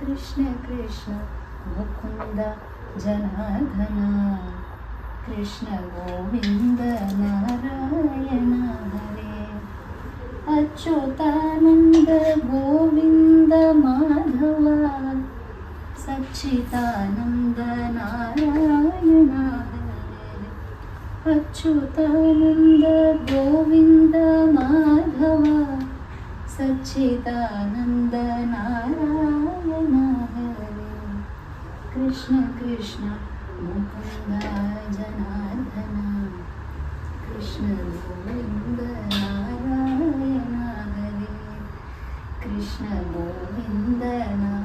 Krishna Krishna Mukund Janardan Krishna Govind Narayana Hare Achyutanand Govind Madhava Sachchidanand Narayana Hare Achyutanand Govind Madhava Sachchidanand Narayana Hare Krishna Krishna Mukund Janardan Krishna Govind Narayana Hare Krishna Govind Narayana